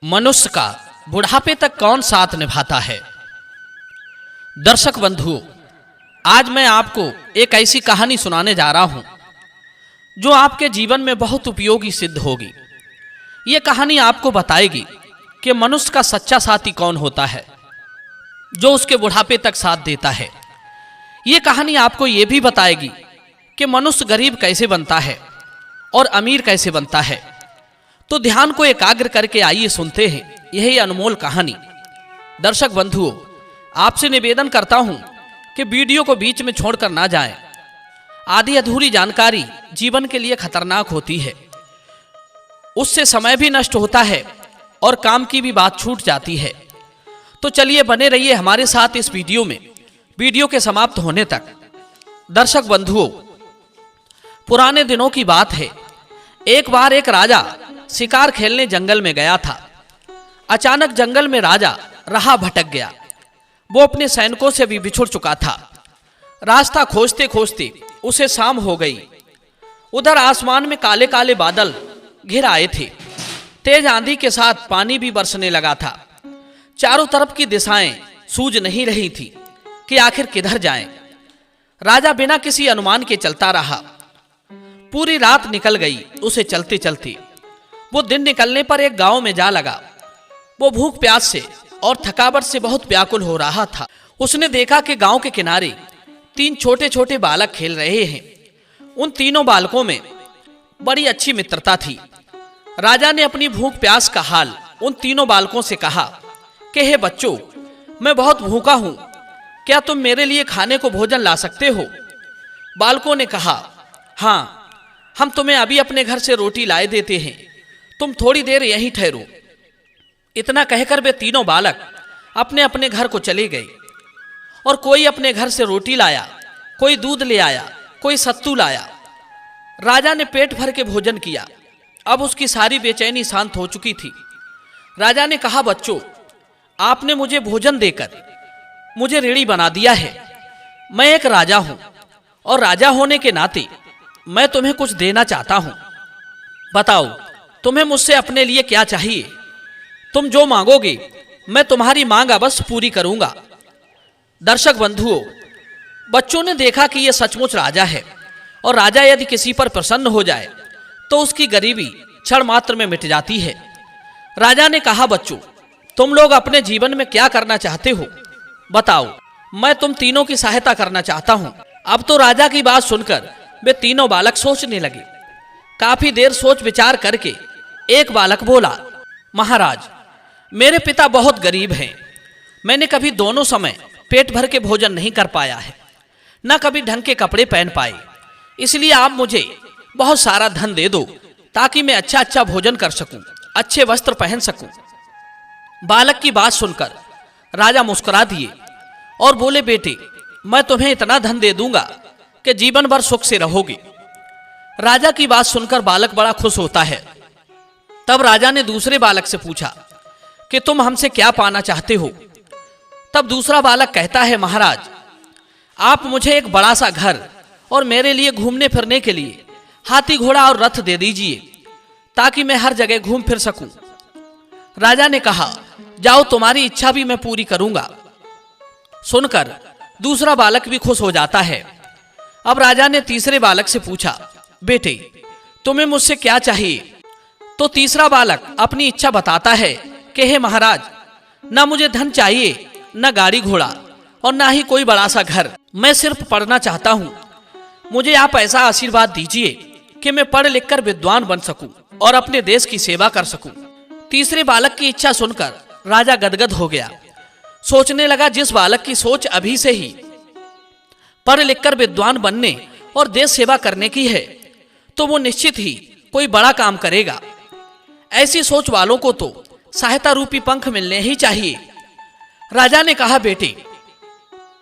मनुष्य का बुढ़ापे तक कौन साथ निभाता है। दर्शक बंधुओं, आज मैं आपको एक ऐसी कहानी सुनाने जा रहा हूं जो आपके जीवन में बहुत उपयोगी सिद्ध होगी। ये कहानी आपको बताएगी कि मनुष्य का सच्चा साथी कौन होता है जो उसके बुढ़ापे तक साथ देता है। ये कहानी आपको ये भी बताएगी कि मनुष्य गरीब कैसे बनता है और अमीर कैसे बनता है। तो ध्यान को एकाग्र करके आइए सुनते हैं यही अनमोल कहानी। दर्शक बंधुओं, आपसे निवेदन करता हूं कि वीडियो को बीच में छोड़कर ना जाएं। आधी अधूरी जानकारी जीवन के लिए खतरनाक होती है, उससे समय भी नष्ट होता है और काम की भी बात छूट जाती है। तो चलिए बने रहिए हमारे साथ इस वीडियो में, वीडियो के समाप्त होने तक। दर्शक बंधुओं, पुराने दिनों की बात है। एक बार एक राजा शिकार खेलने जंगल में गया था। अचानक जंगल में राजा राह भटक गया। वो अपने सैनिकों से भी बिछुड़ चुका था। रास्ता खोजते खोजते उसे शाम हो गई। उधर आसमान में काले काले बादल घिर आए थे। तेज आंधी के साथ पानी भी बरसने लगा था। चारों तरफ की दिशाएं सूझ नहीं रही थी कि आखिर किधर जाएं। राजा बिना किसी अनुमान के चलता रहा। पूरी रात निकल गई उसे चलते चलते। वो दिन निकलने पर एक गांव में जा लगा। वो भूख प्यास से और थकावट से बहुत व्याकुल हो रहा था। उसने देखा कि गांव के किनारे 3 छोटे छोटे बालक खेल रहे हैं। उन तीनों बालकों में बड़ी अच्छी मित्रता थी। राजा ने अपनी भूख प्यास का हाल उन तीनों बालकों से कहा कि हे बच्चों, मैं बहुत भूखा हूं, क्या तुम मेरे लिए खाने को भोजन ला सकते हो? बालकों ने कहा, हाँ, हम तुम्हें अभी अपने घर से रोटी लाए देते हैं, तुम थोड़ी देर यहीं ठहरो। इतना कहकर वे तीनों बालक अपने अपने घर को चले गए। और कोई अपने घर से रोटी लाया, कोई दूध ले आया, कोई सत्तू लाया। राजा ने पेट भर के भोजन किया। अब उसकी सारी बेचैनी शांत हो चुकी थी। राजा ने कहा, बच्चों, आपने मुझे भोजन देकर मुझे ऋणी बना दिया है। मैं एक राजा हूं और राजा होने के नाते मैं तुम्हें कुछ देना चाहता हूं। बताओ, तुम्हें मुझसे अपने लिए क्या चाहिए? तुम जो मांगोगे मैं तुम्हारी मांग अवश्य पूरी करूंगा। दर्शक बंधुओं, बच्चों ने देखा कि यह सचमुच राजा है और राजा यदि किसी पर प्रसन्न हो जाए तो उसकी गरीबी क्षण मात्र में मिट जाती है। राजा ने कहा, बच्चों, तुम लोग अपने जीवन में क्या करना चाहते हो? बताओ, मैं तुम तीनों की सहायता करना चाहता हूं। अब तो राजा की बात सुनकर वे तीनों बालक सोचने लगे। काफी देर सोच विचार करके एक बालक बोला, महाराज, मेरे पिता बहुत गरीब हैं। मैंने कभी दोनों समय पेट भर के भोजन नहीं कर पाया है, न कभी ढंग के कपड़े पहन पाए। इसलिए आप मुझे बहुत सारा धन दे दो ताकि मैं अच्छा अच्छा भोजन कर सकूं, अच्छे वस्त्र पहन सकूं। बालक की बात सुनकर राजा मुस्कुरा दिए और बोले, बेटे, मैं तुम्हें इतना धन दे दूंगा कि जीवन भर सुख से रहोगे। राजा की बात सुनकर बालक बड़ा खुश होता है। तब राजा ने दूसरे बालक से पूछा कि तुम हमसे क्या पाना चाहते हो? तब दूसरा बालक कहता है, महाराज, आप मुझे एक बड़ा सा घर और मेरे लिए घूमने फिरने के लिए हाथी घोड़ा और रथ दे दीजिए ताकि मैं हर जगह घूम फिर सकूं। राजा ने कहा, जाओ, तुम्हारी इच्छा भी मैं पूरी करूंगा। सुनकर दूसरा बालक भी खुश हो जाता है। अब राजा ने तीसरे बालक से पूछा, बेटे, तुम्हें मुझसे क्या चाहिए? तो तीसरा बालक अपनी इच्छा बताता है कि हे महाराज, ना मुझे धन चाहिए, न गाड़ी घोड़ा और ना ही कोई बड़ा सा घर। मैं सिर्फ पढ़ना चाहता हूं। मुझे आप ऐसा आशीर्वाद दीजिए कि मैं पढ़ लिख कर विद्वान बन सकूं और अपने देश की सेवा कर सकूं। तीसरे बालक की इच्छा सुनकर राजा गदगद हो गया। सोचने लगा, जिस बालक की सोच अभी से ही पढ़ लिख कर विद्वान बनने और देश सेवा करने की है, तो वो निश्चित ही कोई बड़ा काम करेगा। ऐसी सोच वालों को तो सहायता रूपी पंख मिलने ही चाहिए। राजा ने कहा, बेटे,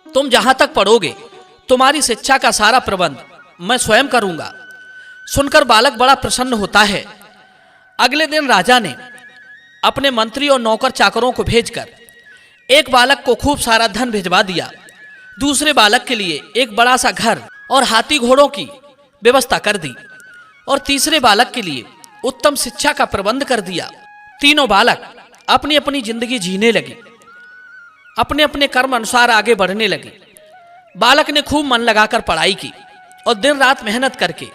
तुम जहां तक पढ़ोगे तुम्हारी शिक्षा का सारा प्रबंध मैं स्वयं करूंगा। सुनकर बालक बड़ा प्रसन्न होता है। अगले दिन राजा ने अपने मंत्री और नौकर चाकरों को भेजकर एक बालक को खूब सारा धन भिजवा दिया। दूसरे बालक के लिए एक बड़ा सा घर और हाथी घोड़ों की व्यवस्था कर दी और तीसरे बालक के लिए उत्तम शिक्षा का प्रबंध कर दिया। तीनों बालक अपनी अपनी जिंदगी जीने लगे, अपने अपने कर्म अनुसार आगे बढ़ने लगे। बालक ने खूब मन लगाकर पढ़ाई की और दिन रात मेहनत करके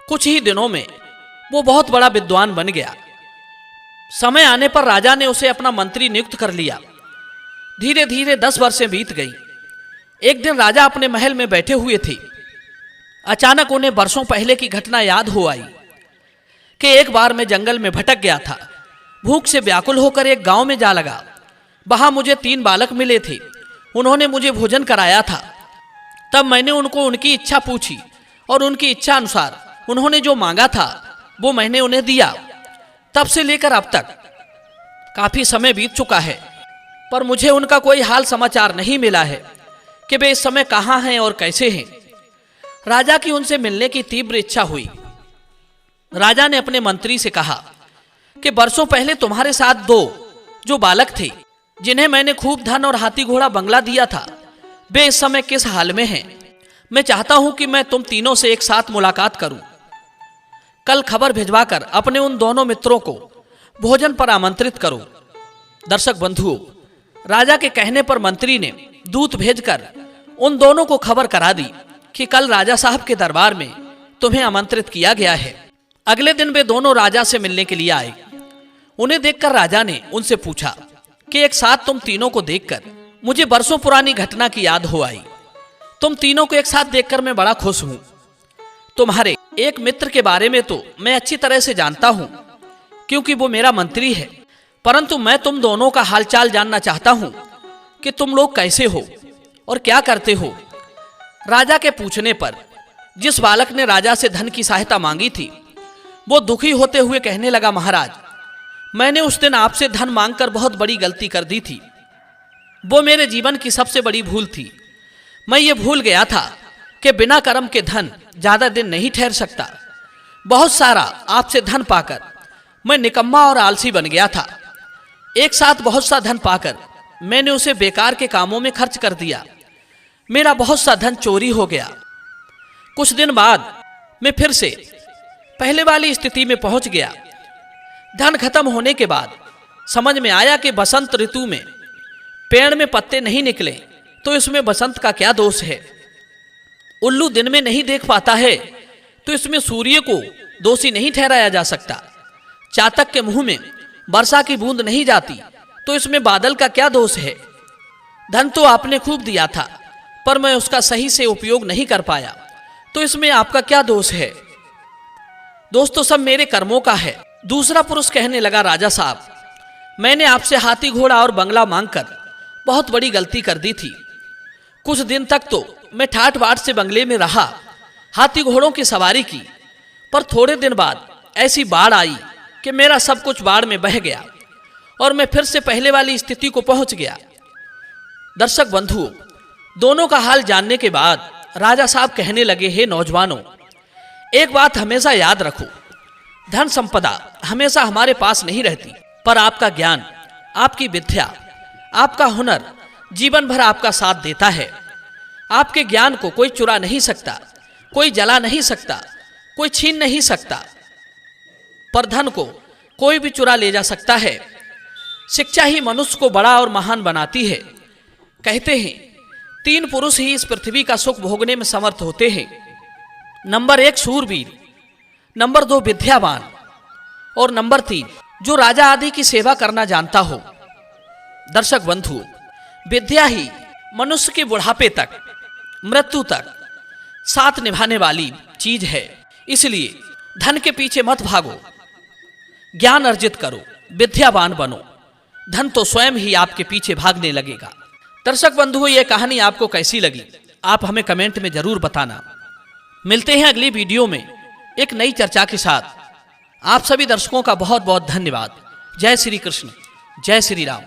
कुछ ही दिनों में वो बहुत बड़ा विद्वान बन गया। समय आने पर राजा ने उसे अपना मंत्री नियुक्त कर लिया। धीरे धीरे 10 वर्षें बीत गई। एक दिन राजा अपने महल में बैठे हुए थे। अचानक उन्हें वर्षों पहले की घटना याद हो आई कि एक बार मैं जंगल में भटक गया था। भूख से व्याकुल होकर एक गांव में जा लगा। वहां मुझे 3 बालक मिले थे। उन्होंने मुझे भोजन कराया था। तब मैंने उनको उनकी इच्छा पूछी और उनकी इच्छा अनुसार उन्होंने जो मांगा था वो मैंने उन्हें दिया। तब से लेकर अब तक काफी समय बीत चुका है, पर मुझे उनका कोई हाल समाचार नहीं मिला है कि वे इस समय कहाँ हैं और कैसे हैं। राजा की उनसे मिलने की तीव्र इच्छा हुई। राजा ने अपने मंत्री से कहा कि वर्षों पहले तुम्हारे साथ 2 जो बालक थे, जिन्हें मैंने खूब धन और हाथी घोड़ा बंगला दिया था, वे इस समय किस हाल में हैं? मैं चाहता हूं कि मैं तुम तीनों से एक साथ मुलाकात करूं। कल खबर भिजवाकर अपने उन दोनों मित्रों को भोजन पर आमंत्रित करो। दर्शक बंधुओं, राजा के कहने पर मंत्री ने दूत भेजकर उन दोनों को खबर करा दी कि कल राजा साहब के दरबार में तुम्हें आमंत्रित किया गया है। अगले दिन वे दोनों राजा से मिलने के लिए आए। उन्हें देखकर राजा ने उनसे पूछा कि एक साथ तुम तीनों को देखकर मुझे वर्षों पुरानी घटना की याद हो आई। तुम तीनों को एक साथ देखकर मैं बड़ा खुश हूं। तुम्हारे एक मित्र के बारे में तो मैं अच्छी तरह से जानता हूं, क्योंकि वो मेरा मंत्री है, परंतु मैं तुम दोनों का हालचाल जानना चाहता हूं कि तुम लोग कैसे हो और क्या करते हो। राजा के पूछने पर जिस बालक ने राजा से धन की सहायता मांगी थी, वो दुखी होते हुए कहने लगा, महाराज, मैंने उस दिन आपसे धन मांगकर बहुत बड़ी गलती कर दी थी। वो मेरे जीवन की सबसे बड़ी भूल थी। मैं ये भूल गया था कि बिना कर्म के धन ज्यादा दिन नहीं ठहर सकता। बहुत सारा आपसे धन पाकर मैं निकम्मा और आलसी बन गया था। एक साथ बहुत सा धन पाकर मैंने उसे बेकार के कामों में खर्च कर दिया। मेरा बहुत सा धन चोरी हो गया। कुछ दिन बाद मैं फिर से पहले वाली स्थिति में पहुंच गया। धन खत्म होने के बाद समझ में आया कि बसंत ऋतु में पेड़ में पत्ते नहीं निकले तो इसमें बसंत का क्या दोष है। उल्लू दिन में नहीं देख पाता है तो इसमें सूर्य को दोषी नहीं ठहराया जा सकता। चातक के मुंह में वर्षा की बूंद नहीं जाती तो इसमें बादल का क्या दोष है। धन तो आपने खूब दिया था, पर मैं उसका सही से उपयोग नहीं कर पाया, तो इसमें आपका क्या दोष है। दोस्तों, सब मेरे कर्मों का है। दूसरा पुरुष कहने लगा, राजा साहब, मैंने आपसे हाथी घोड़ा और बंगला मांगकर बहुत बड़ी गलती कर दी थी। कुछ दिन तक तो मैं ठाठ बाट से बंगले में रहा, हाथी घोड़ों की सवारी की, पर थोड़े दिन बाद ऐसी बाढ़ आई कि मेरा सब कुछ बाढ़ में बह गया और मैं फिर से पहले वाली स्थिति को पहुंच गया। दर्शक बंधुओं, दोनों का हाल जानने के बाद राजा साहब कहने लगे, हे नौजवानों, एक बात हमेशा याद रखो, धन संपदा हमेशा हमारे पास नहीं रहती, पर आपका ज्ञान, आपकी विद्या, आपका हुनर जीवन भर आपका साथ देता है। आपके ज्ञान को कोई चुरा नहीं सकता, कोई जला नहीं सकता, कोई छीन नहीं सकता, पर धन को कोई भी चुरा ले जा सकता है। शिक्षा ही मनुष्य को बड़ा और महान बनाती है। कहते हैं 3 पुरुष ही इस पृथ्वी का सुख भोगने में समर्थ होते हैं। नंबर 1 शूरवीर, नंबर 2 विद्यावान और नंबर 3 जो राजा आदि की सेवा करना जानता हो। दर्शक बंधु, विद्या ही मनुष्य के बुढ़ापे तक, मृत्यु तक साथ निभाने वाली चीज है। इसलिए धन के पीछे मत भागो, ज्ञान अर्जित करो, विद्यावान बनो, धन तो स्वयं ही आपके पीछे भागने लगेगा। दर्शक बंधुओं, यह कहानी आपको कैसी लगी आप हमें कमेंट में जरूर बताना। मिलते हैं अगली वीडियो में एक नई चर्चा के साथ। आप सभी दर्शकों का बहुत बहुत धन्यवाद। जय श्री कृष्ण, जय श्री राम।